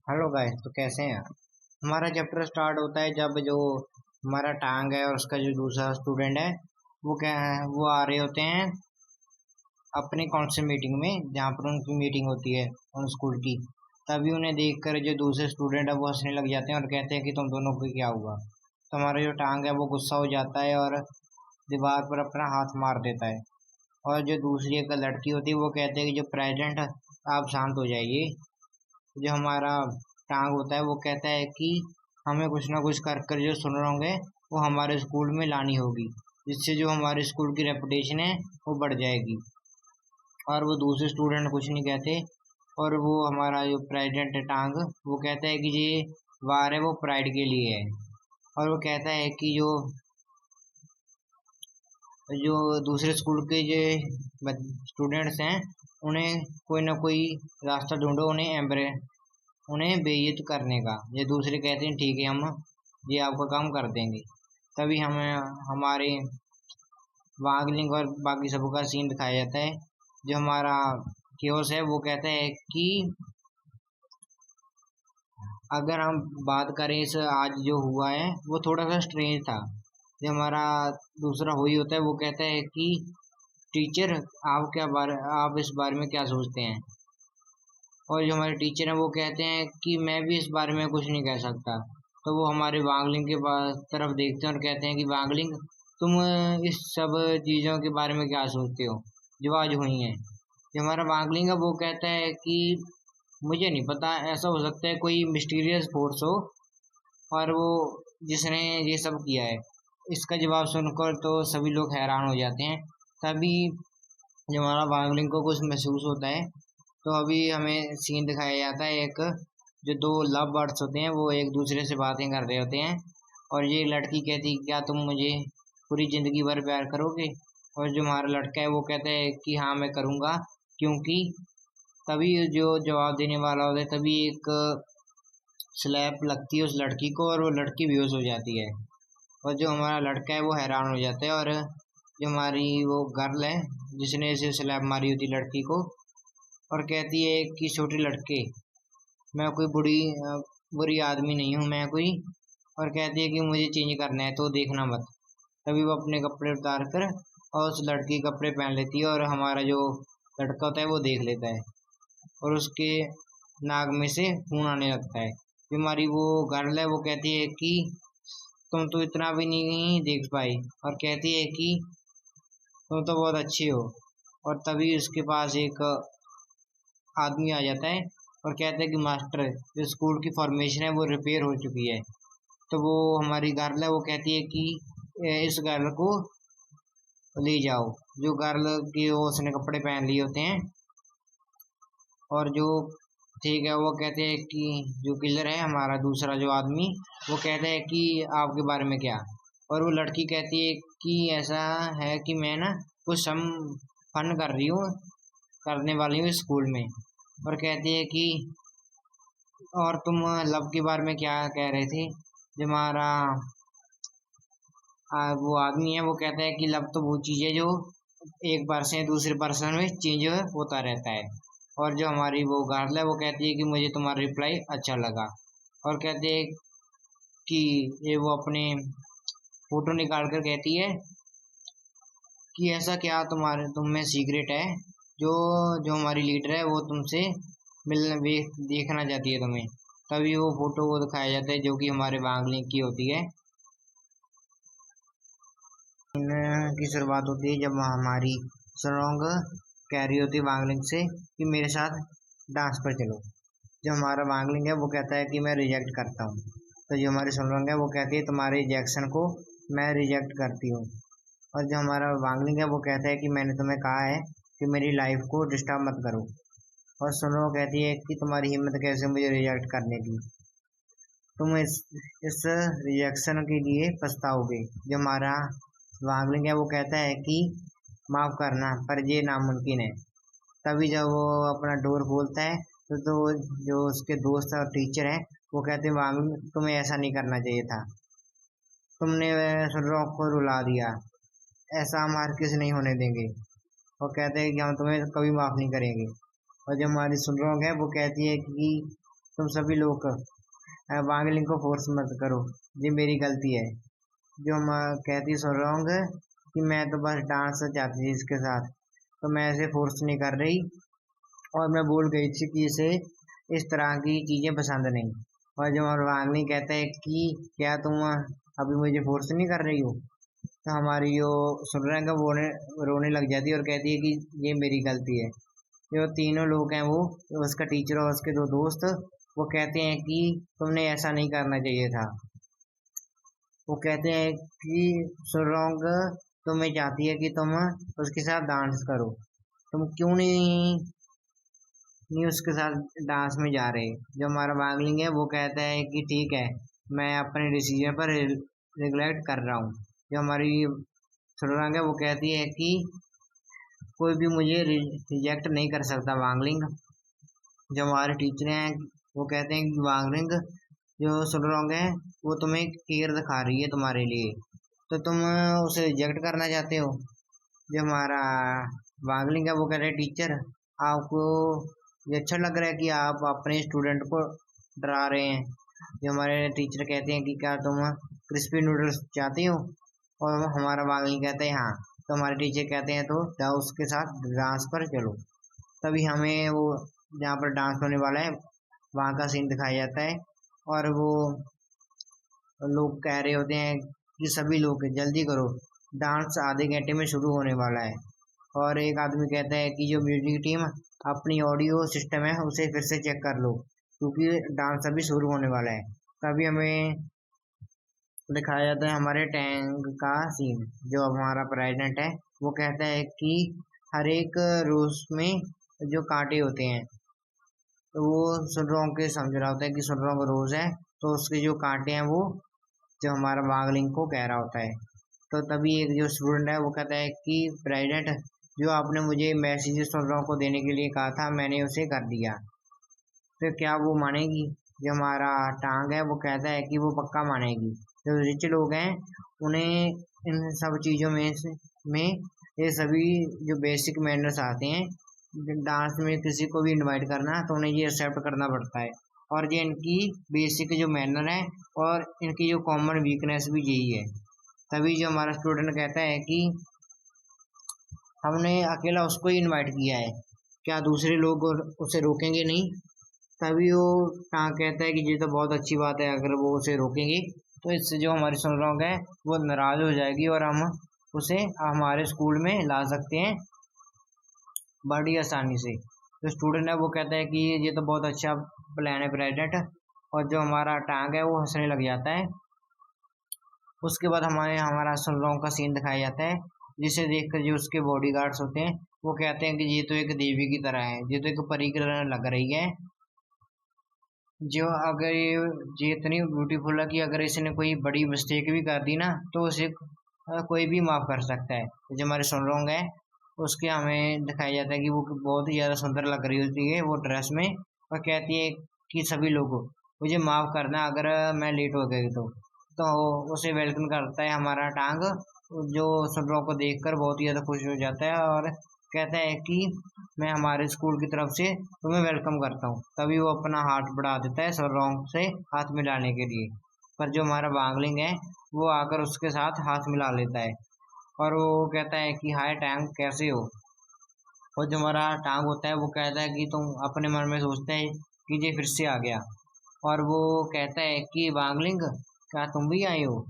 Hello guys, तो कैसे हैं? हमारा चैप्टर स्टार्ट होता है जब जो हमारा टांग है और उसका जो दूसरा स्टूडेंट है वो क्या है, वो आ रहे होते हैं अपनी काउंसिल मीटिंग में, जहाँ पर उनकी मीटिंग होती है उन स्कूल की। तभी उन्हें देखकर जो दूसरे स्टूडेंट है वो हंसने लग जाते हैं और कहते हैं कि तुम दोनों को क्या हुआ। तो हमारा जो टांग है वो गुस्सा हो जाता है और दीवार पर अपना हाथ मार देता है। और जो दूसरी एक लड़की होती है वो कहते हैं कि जो प्रेसिडेंट, आप शांत हो जाइए। जो हमारा टांग होता है वो कहता है कि हमें कुछ ना कुछ कर कर जो सुन रहे होंगे वो हमारे स्कूल में लानी होगी, जिससे जो हमारे स्कूल की रेपुटेशन है वो बढ़ जाएगी। और वो दूसरे स्टूडेंट कुछ नहीं कहते। और वो हमारा जो प्रेसिडेंट है टांग, वो कहता है कि ये वार है वो प्राइड के लिए है। और वो कहता है कि जो जो दूसरे स्कूल के जो स्टूडेंट्स हैं उन्हें कोई ना कोई रास्ता ढूंढो उन्हें बेइज्जत करने का। ये दूसरे कहते हैं ठीक है, हम ये आपका काम कर देंगे। तभी हमें हमारे वागलिंग और बाकी सबका सीन दिखाया जाता है। जो हमारा क्योस है वो कहता है कि अगर हम बात करें इस आज जो हुआ है वो थोड़ा सा स्ट्रेंज था। जो हमारा दूसरा हुई होता है वो कहता है कि टीचर, आप इस बारे में क्या सोचते हैं। और जो हमारे टीचर हैं वो कहते हैं कि मैं भी इस बारे में कुछ नहीं कह सकता। तो वो हमारे वांगलिंग के तरफ देखते हैं और कहते हैं कि वांगलिंग, तुम इस सब चीज़ों के बारे में क्या सोचते हो जो आज हुई हैं। जो हमारा वांगलिंग है वो कहता है कि मुझे नहीं पता, ऐसा हो सकता है कोई मिस्टीरियस फोर्स हो और वो जिसने ये सब किया है। इसका जवाब सुनकर तो सभी लोग हैरान हो जाते हैं। तभी जब हमारा वांगलिंग को कुछ महसूस होता है तो अभी हमें सीन दिखाया जाता है एक, जो दो लव बर्ड्स होते हैं वो एक दूसरे से बातें कर रहे होते हैं। और ये लड़की कहती क्या तुम मुझे पूरी जिंदगी भर प्यार करोगे। और जो हमारा लड़का है वो कहता है कि हाँ मैं करूँगा, क्योंकि तभी जो जवाब देने वाला होता है तभी एक स्लैप लगती है उस लड़की को और वो लड़की बेहोश हो जाती है। और जो हमारा लड़का है वो हैरान हो जाता है। और जो हमारी वो गर्ल है जिसने इसे स्लैप मारी होती लड़की को, और कहती है कि छोटे लड़के, मैं कोई बुरी आदमी नहीं हूँ मैं कोई। और कहती है कि मुझे चेंज करना है तो देखना मत। तभी वो अपने कपड़े उतार कर और उस लड़की के कपड़े पहन लेती है और हमारा जो लड़का होता है वो देख लेता है और उसके नाक में से खून आने लगता है। जो हमारी वो गर्ल है वो कहती है कि तुम तो इतना भी नहीं देख पाई, और कहती है कि तुम तो बहुत अच्छी हो। और तभी उसके पास एक आदमी आ जाता है और कहता है कि मास्टर, जो स्कूल की फॉर्मेशन है वो रिपेयर हो चुकी है। तो वो हमारी गर्ल है वो कहती है कि इस गर्ल को ले जाओ। जो गर्ल की वो उसने कपड़े पहन लिए होते हैं। और जो ठीक है वो कहते हैं कि जो किलर है हमारा दूसरा जो आदमी, वो कहता है कि आपके बारे में क्या। और वो लड़की कहती है कि ऐसा है कि मैं ना कुछ सम फन कर रही हूँ, करने वाली हूँ स्कूल में। और कहती है कि और तुम लव के बारे में क्या कह रहे थे। जो हमारा वो आदमी है वो कहता है कि लव तो वो चीज़ है जो एक पर्सन से दूसरे पर्सन में चेंज होता रहता है। और जो हमारी वो गर्ल है वो कहती है कि मुझे तुम्हारा रिप्लाई अच्छा लगा। और कहते हैं कि ये वो अपने फोटो निकाल कर कहती है कि ऐसा क्या तुम्हारे तुम में सीक्रेट है जो जो हमारी लीडर है वो तुमसे देखना चाहती है तुम्हें। तभी वो फोटो को दिखाया जाता है जो कि हमारे वांगलिंग की होती है। की शुरुआत होती है जब हमारी सरोंग कह रही होती है वांगलिंग से कि मेरे साथ डांस पर चलो। जो हमारा वांगलिंग है वो कहता है कि मैं रिजेक्ट करता हूँ। तो जो हमारी सरोंग है वो कहती है तुम्हारे रिजेक्शन को मैं रिजेक्ट करती हूँ। और जो हमारा वांगलिंग है वो कहता है कि मैंने तुम्हें कहा है कि मेरी लाइफ को डिस्टर्ब मत करो। और सुनो कहती है कि तुम्हारी हिम्मत कैसे मुझे रिजेक्ट करने की, तुम इस रिजेक्शन के लिए पछताओगे। जो हमारा वांगलिंग है वो कहता है कि माफ करना पर ये नामुमकिन है। तभी जब वो अपना डोर खोलता है तो जो उसके दोस्त और टीचर हैं वो कहते हैं वांगलिंग तुम्हें ऐसा नहीं करना चाहिए था, तुमने सुनरों को रुला दिया, ऐसा हम हर किसी नहीं होने देंगे। वो कहते हैं कि हम तुम्हें कभी माफ नहीं करेंगे। और जो हमारी सुनरों है वो कहती है कि तुम सभी लोग वांगलिंग को फोर्स मत करो, ये मेरी गलती है। जो हम कहती सो रॉन्ग कि मैं तो बस डांस चाहती थी इसके साथ, तो मैं इसे फोर्स नहीं कर रही, और मैं बोल गई थी कि इसे इस तरह की चीज़ें पसंद नहीं। और जो हमारा वांगलिंग कहता है कि क्या तुम अभी मुझे फोर्स नहीं कर रही हो, तो हमारी जो सुन रहे हैं वो रोने लग जाती है और कहती है कि ये मेरी गलती है। जो तीनों लोग हैं वो, उसका टीचर और उसके दो दोस्त, वो कहते हैं कि तुमने ऐसा नहीं करना चाहिए था। वो कहते हैं कि सुरंग तुम्हें चाहती है कि तुम उसके साथ डांस करो, तुम क्यों नहीं उसके साथ डांस में जा रहे। जो हमारा वागलिंग है वो कहता है कि ठीक है, मैं अपने डिसीजन पर रिग्रेट कर रहा हूँ। जो हमारी सुरंग है वो कहती है कि कोई भी मुझे रिजेक्ट नहीं कर सकता वांगलिंग। जो हमारे टीचर हैं वो कहते हैं कि वांगलिंग, जो सुडरोंग है वो तुम्हें केयर दिखा रही है तुम्हारे लिए, तो तुम उसे रिजेक्ट करना चाहते हो। जो हमारा वांगलिंग है वो कह रहे हैं टीचर, आपको ये अच्छा लग रहा है कि आप अपने स्टूडेंट को डरा रहे हैं। जो हमारे टीचर कहते हैं कि क्या तुम क्रिस्पी नूडल्स चाहती हो, और हमारा वांगलिंग कहते हैं हाँ। तो हमारे टीचर कहते हैं तो जाओ उसके साथ डांस पर चलो। तभी हमें वो जहाँ पर डांस होने वाला है वहाँ का सीन दिखाया जाता है, और वो लोग कह रहे होते हैं कि सभी लोग जल्दी करो, डांस आधे घंटे में शुरू होने वाला है। और एक आदमी कहता है कि जो म्यूजिक टीम अपनी ऑडियो सिस्टम है उसे फिर से चेक कर लो, क्योंकि डांस अभी शुरू होने वाला है। तभी हमें दिखाया जाता है हमारे टैंक का सीन। जो हमारा प्रेसिडेंट है वो कहता है कि हर एक रोज में जो कांटे होते हैं, तो वो सुनरों के समझ रहा होता है कि सुनरों का रोज है, तो उसके जो कांटे हैं वो जो हमारा वागलिंग को कह रहा होता है। तो तभी एक जो स्टूडेंट है वो कहता है कि प्रेसिडेंट, जो आपने मुझे मैसेज सुनरों को देने के लिए कहा था मैंने उसे कर दिया, तो क्या वो मानेगी। जो हमारा टांग है वो कहता है कि वो पक्का मानेगी। जो रिच लोग हैं उन्हें इन सब चीज़ों में ये सभी जो बेसिक मैनर्स आते हैं, डांस में किसी को भी इनवाइट करना तो उन्हें ये एक्सेप्ट करना पड़ता है, और ये इनकी बेसिक जो मैनर है और इनकी जो कॉमन वीकनेस भी यही है। तभी जो हमारा स्टूडेंट कहता है कि हमने अकेला उसको ही इनवाइट किया है, क्या दूसरे लोग उसे रोकेंगे नहीं। तभी वो कहता है कि ये तो बहुत अच्छी बात है, अगर वो उसे रोकेंगे तो इससे जो हमारी सुनरोंग है वो नाराज हो जाएगी और हम उसे हमारे स्कूल में ला सकते हैं बड़ी आसानी से। जो स्टूडेंट है वो कहता है कि ये तो बहुत अच्छा प्लान है प्रेसिडेंट, और जो हमारा टांग है वो हंसने लग जाता है। उसके बाद हमारा सुनरोंग का सीन दिखाया जाता है, जिसे देखकर जो उसके बॉडीगार्ड्स होते हैं वो कहते हैं कि ये तो एक देवी की तरह है, ये तो एक परी की तरह लग रही है। जो अगर ये इतनी ब्यूटीफुल है कि अगर इसने कोई बड़ी मिस्टेक भी कर दी ना तो उसे कोई भी माफ कर सकता है। जो हमारे सुनरोंग है उसके हमें दिखाया जाता है कि वो बहुत ही ज़्यादा सुंदर लग रही होती है वो ड्रेस में, और कहती है कि सभी लोगों मुझे माफ़ करना अगर मैं लेट हो गई तो उसे वेलकम करता है हमारा टांग। जो सुनरों को देखकर बहुत ही ज़्यादा खुश हो जाता है और कहता है कि मैं हमारे स्कूल की तरफ से तुम्हें वेलकम करता हूँ। तभी वो अपना हाथ बढ़ा देता है सुनरों से हाथ मिलाने के लिए, पर जो हमारा वांगलिंग है वो आकर उसके साथ हाथ मिला लेता है, और वो कहता है कि हाय टैंग, कैसे हो। और जो हमारा टांग होता है वो कहता है कि तुम अपने मन में सोचते हैं कि ये फिर से आ गया, और वो कहता है कि वांगलिंग, क्या तुम भी आए हो।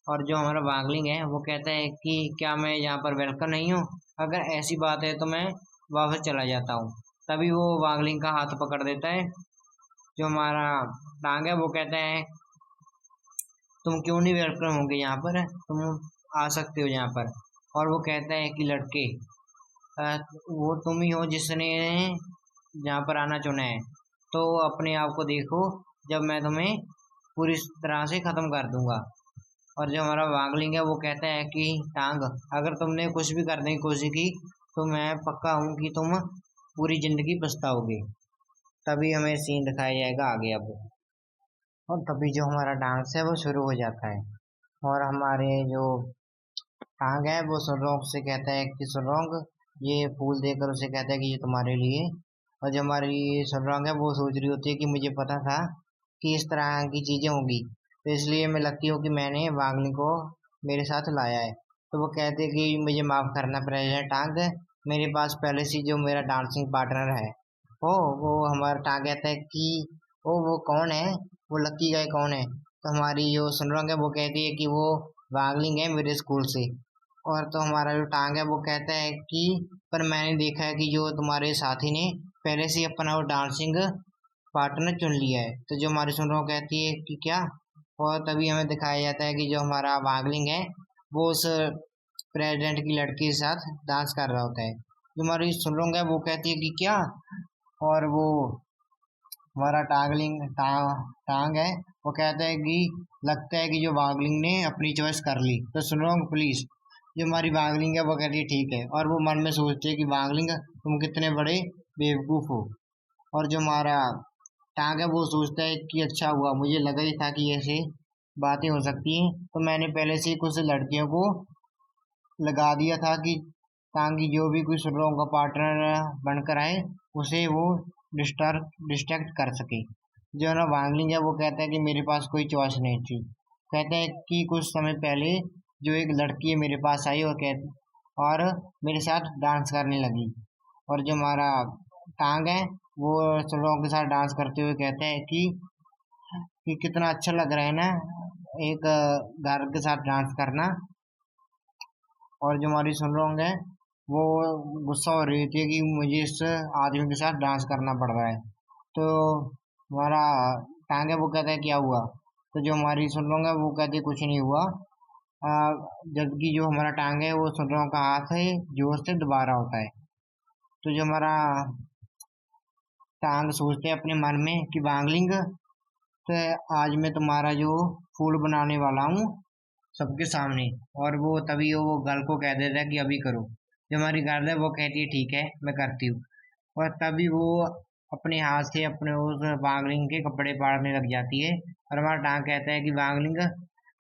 और जो हमारा वांगलिंग है वो कहता है कि क्या मैं यहाँ पर वेलकम नहीं हूँ, अगर ऐसी बात है तो मैं वापस चला जाता हूँ। तभी वो वांगलिंग का हाथ पकड़ देता है। जो हमारा टांग है वो कहता है तुम क्यों नहीं वेलकम होंगे यहाँ पर, तुम आ सकते हो यहाँ पर। और वो कहता है कि लड़के, वो तुम ही हो जिसने यहाँ पर आना चुना है, तो अपने आप को देखो जब मैं तुम्हें पूरी तरह से ख़त्म कर दूंगा। और जो हमारा वांगलिंग है वो कहता है कि टांग, अगर तुमने कुछ भी करने की कोशिश की तो मैं पक्का हूँ कि तुम पूरी जिंदगी पछताओगे। तभी हमें सीन दिखाया जाएगा आगे अब, और तभी जो हमारा डांस है वो शुरू हो जाता है। और हमारे जो टांग है वो सुररोंग से कहता है कि सुररोंग, ये फूल देकर उसे कहता है कि ये तुम्हारे लिए और जो हमारी सनरॉन्ग है वो सोच रही होती है कि मुझे पता था कि इस तरह की चीजें होंगी, तो इसलिए मैं लगती हूँ कि मैंने वांगली को मेरे साथ लाया है। तो वो कहते हैं कि मुझे माफ करना प्रेसिडेंट टांग, मेरे पास पहले से जो मेरा डांसिंग पार्टनर है वो हमारा टांग कहता है कि वो कौन है, वो लकी गाय कौन है। तो हमारी जो सनरॉन्ग है वो कहती है कि वो वांगलिंग है मेरे स्कूल से। और तो हमारा जो टांग है वो कहता है कि पर मैंने देखा है कि जो तुम्हारे साथी ने पहले से ही अपना वो डांसिंग पार्टनर चुन लिया है। तो जो हमारी सुनरो कहती है कि क्या। और तभी हमें दिखाया जाता है कि जो हमारा वागलिंग है वो उस प्रेसिडेंट की लड़की के साथ डांस कर रहा होता है। जो हमारी सुनरोंग है वो कहती है कि क्या। और वो हमारा टांग है वो कहता है कि लगता है कि जो वागलिंग ने अपनी चॉइस कर ली। तो सुनरोंग प्लीज। जो हमारी वागलिंग है वो कहती है ठीक है, और वो मन में सोचती है कि वागलिंग तुम कितने बड़े बेवकूफ हो। और जो हमारा टांग है वो सोचता है कि अच्छा हुआ, मुझे लगा ही था कि ऐसे बातें हो सकती हैं, तो मैंने पहले से ही कुछ लड़कियों को लगा दिया था कि ताकि जो भी कोई सुनरों का पार्टनर बनकर आए उसे वो डिस्ट्रैक्ट कर सके। जो ना वांगलिंग है वो कहता है कि मेरे पास कोई चॉइस नहीं थी। कहता है कि कुछ समय पहले जो एक लड़की है मेरे पास आई और मेरे साथ डांस करने लगी। और जो हमारा टांग है वो सुनरों के साथ डांस करते हुए कहता है कि कितना अच्छा लग रहा है ना एक गर्ल के साथ डांस करना। और जो हमारी सुनरोंग है वो गुस्सा हो रही थी कि मुझे इस आदमी के साथ डांस करना पड़ रहा है। तो हमारा टांग है वो कहता है क्या हुआ। तो जो हमारी सुनरोंग है वो कहती है कुछ नहीं हुआ। जबकि जो हमारा टांग है वो सुनरोंग का हाथ है जोर से दबा रहा होता है। तो जो हमारा टांग सोचते हैं अपने मन में कि वांगलिंग, तो आज मैं तुम्हारा जो फूल बनाने वाला हूँ सबके सामने। और वो तभी वो गर्ल को कह देता है कि अभी करो। जो हमारी गर्ल है वो कहती है ठीक है मैं करती हूँ। और तभी वो अपने हाथ से अपने उस वांगलिंग के कपड़े फाड़ने लग जाती है। और हमारा टांग कहता है कि वांगलिंग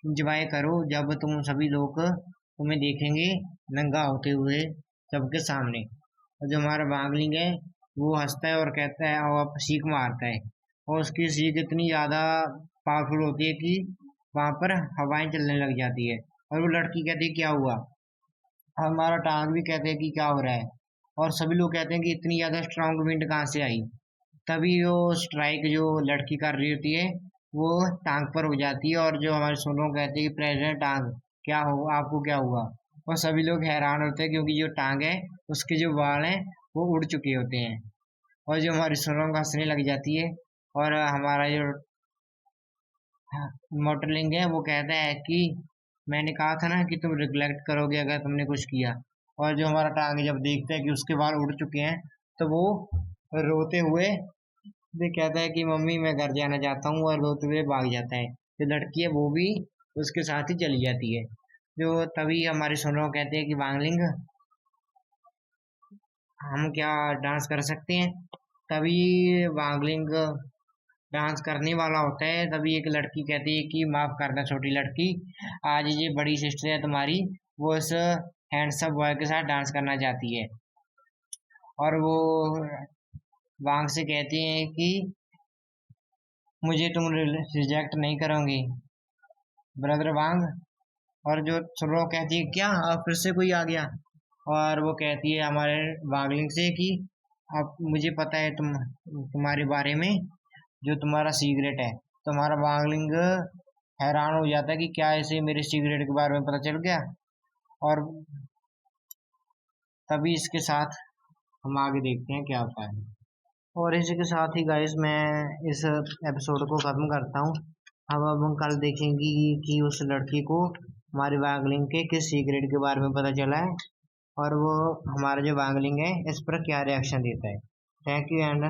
इंजॉय करो जब तुम सभी लोग तुम्हें देखेंगे नंगा होते हुए सबके सामने। और जो हमारा वांगलिंग है वो हंसता है और कहता है और सीख मारता है। और उसकी सीख इतनी ज्यादा पावरफुल होती है कि वहां पर हवाएं चलने लग जाती है। और वो लड़की कहती है क्या हुआ। हमारा टांग भी कहते हैं कि क्या हो रहा है। और सभी लोग कहते हैं कि इतनी ज्यादा स्ट्रांग विंड कहाँ से आई। तभी वो स्ट्राइक जो लड़की कर रही होती है वो टांग पर हो जाती है। और जो हमारे सुनो कहते हैं कि प्रेसिडेंट टांग क्या हो आपको क्या हुआ। और सभी लोग हैरान होते हैं क्योंकि जो टांग है उसके जो बाल हैं वो उड़ चुके होते हैं। और जो हमारी सुनो हंसने लग जाती है। और हमारा जो मोटरलिंग है वो कहता है कि मैंने कहा था ना कि तुम रिग्लेक्ट करोगे अगर तुमने कुछ किया। और जो हमारा टांग जब देखता है कि उसके बाल उड़ चुके हैं तो वो रोते हुए भी कहता है कि मम्मी मैं घर जाना चाहता हूँ, और रोते हुए भाग जाता है। जो लड़की है वो भी उसके साथ ही चली जाती है। जो तभी हमारे सुनो कहते हैं कि वांगलिंग हम क्या डांस कर सकते हैं। तभी वांगलिंग डांस करने वाला होता है। तभी एक लड़की कहती है कि माफ करना छोटी लड़की, आज ये बड़ी सिस्टर है तुम्हारी, वो इस हैंडसम बॉय के साथ डांस करना चाहती है। और वो वांग से कहती है कि मुझे तुम रिजेक्ट नहीं करोगे ब्रदर वांग। और जो सुनो कहती है क्या अब फिर से कोई आ गया। और वो कहती है हमारे वागलिंग से कि अब मुझे पता है तुम्हारे बारे में जो तुम्हारा सीक्रेट है। तुम्हारा वांगलिंग हैरान हो जाता है कि क्या इसे मेरे सीक्रेट के बारे में पता चल गया। और तभी इसके साथ हम आगे देखते हैं क्या होता है। और इसी के साथ ही गाइस मैं इस एपिसोड को खत्म करता हूँ। अब हम कल देखेंगे कि उस लड़की को हमारे वांगलिंग के किस सीक्रेट के बारे में पता चला है, और वो हमारा जो वांगलिंग है इस पर क्या रिएक्शन देता है। Thank you and